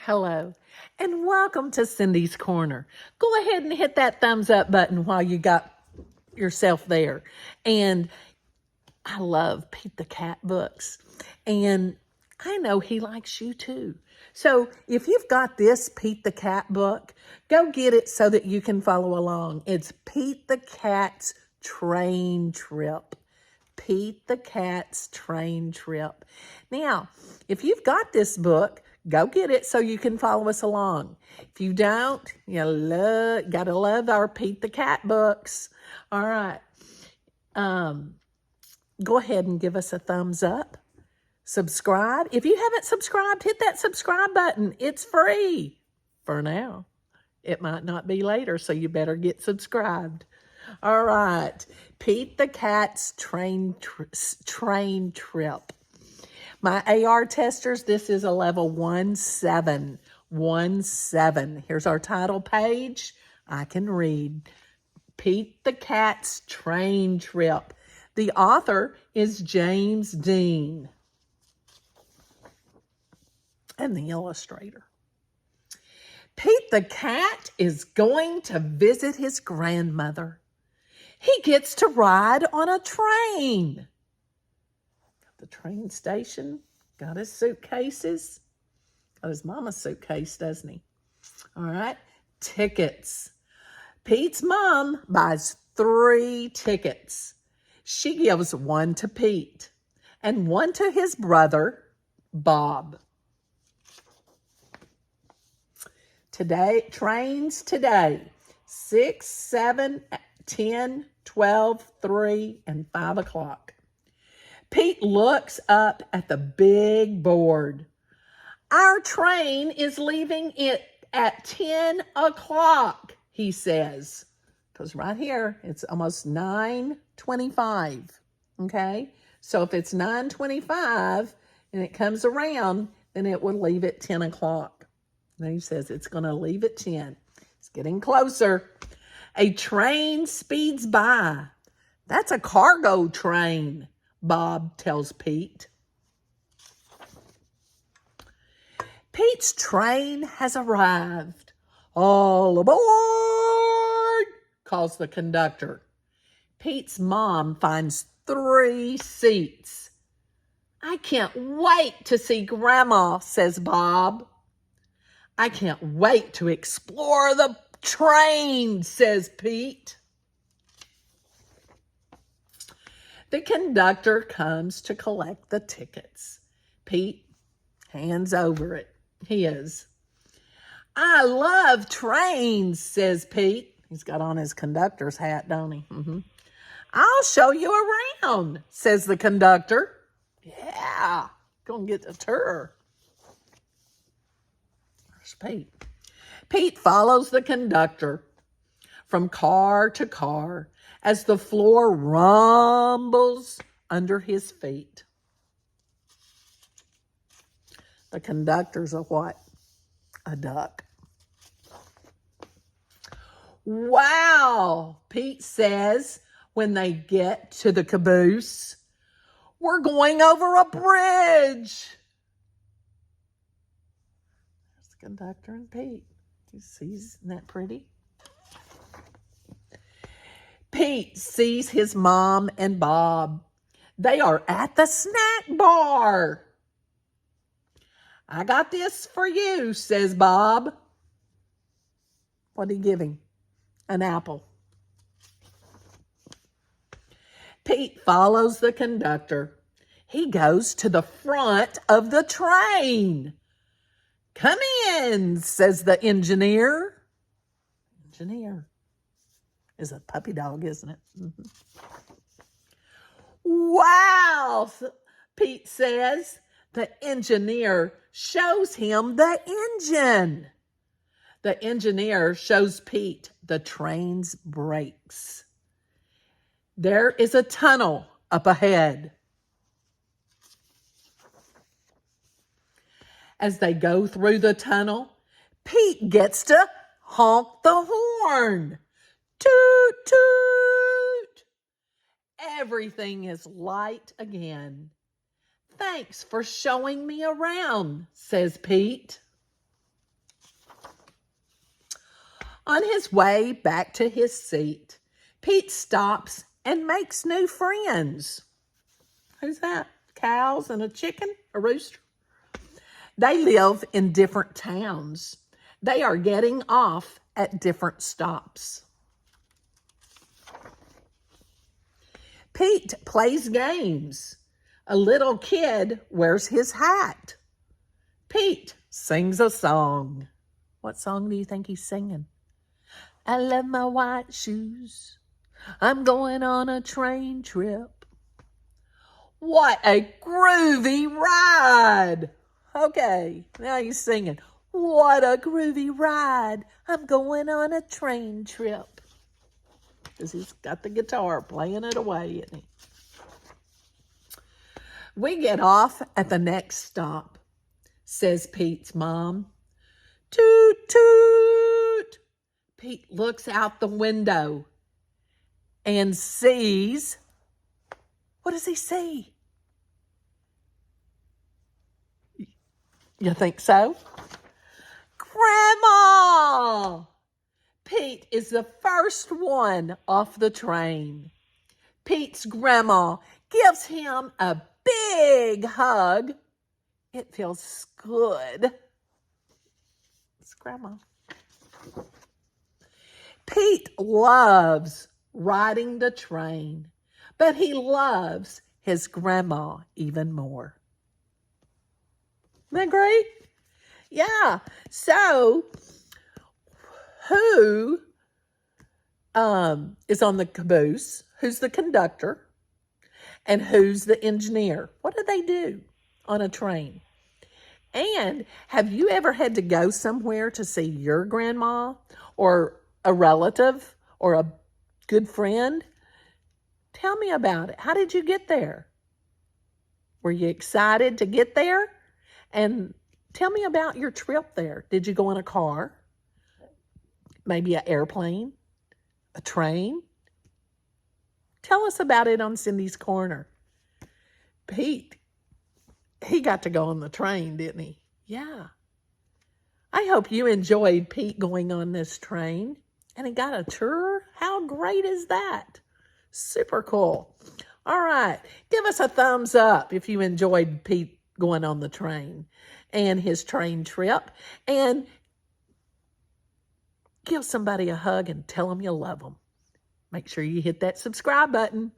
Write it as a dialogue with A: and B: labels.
A: Hello, and welcome to Cindy's Corner. Go ahead and hit that thumbs up button while you got yourself there. And I love Pete the Cat books, and I know he likes you too. So if you've got this Pete the Cat book, go get it so that you can follow along. It's Pete the Cat's Train Trip. Pete the Cat's Train Trip. Now, if you've got this book, go get it so you can follow us along. If you don't, gotta love our Pete the Cat books. All right. Go ahead and give us a thumbs up. Subscribe. If you haven't subscribed, hit that subscribe button. It's free for now. It might not be later, so you better get subscribed. All right. Pete the Cat's train trip. My AR testers, this is a level 1-7. 1-7. Here's our title page. I can read. Pete the Cat's Train Trip. The author is James Dean. And the illustrator. Pete the Cat is going to visit his grandmother. He gets to ride on a train. Got the train station, got his suitcases. Got his mama's suitcase, doesn't he? All right, tickets. Pete's mom buys 3 tickets. She gives one to Pete and one to his brother, Bob. Trains today, 6, 7, 10, 12, 3, and 5 o'clock. Pete looks up at the big board. Our train is leaving it at 10 o'clock, he says. Because right here, it's almost 9:25, okay? So if it's 9:25 and it comes around, then it will leave at 10 o'clock. And he says it's going to leave at 10. It's getting closer. A train speeds by. That's a cargo train, Bob tells Pete. Pete's train has arrived. All aboard, calls the conductor. Pete's mom finds 3 seats. I can't wait to see Grandma, says Bob. I can't wait to explore the train, says Pete. The conductor comes to collect the tickets. Pete hands over his. I love trains, says Pete. He's got on his conductor's hat, don't he? I'll show you around, says the conductor. Yeah, gonna get the tour. There's Pete. Pete follows the conductor from car to car as the floor rumbles under his feet. The conductor's a what? A duck. Wow, Pete says when they get to the caboose. We're going over a bridge. There's the conductor and Pete. You see, isn't that pretty? Pete sees his mom and Bob. They are at the snack bar. I got this for you, says Bob. What did he give him? An apple. Pete follows the conductor. He goes to the front of the train. Come in, says the engineer. Engineer is a puppy dog, isn't it? Wow, Pete says. The engineer shows him the engine. The engineer shows Pete the train's brakes. There is a tunnel up ahead. As they go through the tunnel, Pete gets to honk the horn. Toot, toot. Everything is light again. Thanks for showing me around, says Pete. On his way back to his seat, Pete stops and makes new friends. Who's that? Cows and a chicken? A rooster? They live in different towns. They are getting off at different stops. Pete plays games. A little kid wears his hat. Pete sings a song. What song do you think he's singing? I love my white shoes. I'm going on a train trip. What a groovy ride. Okay, now he's singing. What a groovy ride. I'm going on a train trip. Because he's got the guitar playing it away, isn't he? We get off at the next stop, says Pete's mom. Toot, toot. Pete looks out the window and sees, what does he see? You think so? Grandma! Pete is the first one off the train. Pete's grandma gives him a big hug. It feels good. It's Grandma. Pete loves riding the train, but he loves his grandma even more. Isn't that great? Yeah. So, who is on the caboose? Who's the conductor? And who's the engineer? What do they do on a train? And have you ever had to go somewhere to see your grandma or a relative or a good friend? Tell me about it. How did you get there? Were you excited to get there? And tell me about your trip there. Did you go in a car? Maybe an airplane? A train? Tell us about it on Cindy's Corner. Pete, he got to go on the train, didn't he? Yeah. I hope you enjoyed Pete going on this train. And he got a tour. How great is that? Super cool. All right. Give us a thumbs up if you enjoyed Pete going on the train and his train trip. And give somebody a hug and tell them you love them. Make sure you hit that subscribe button.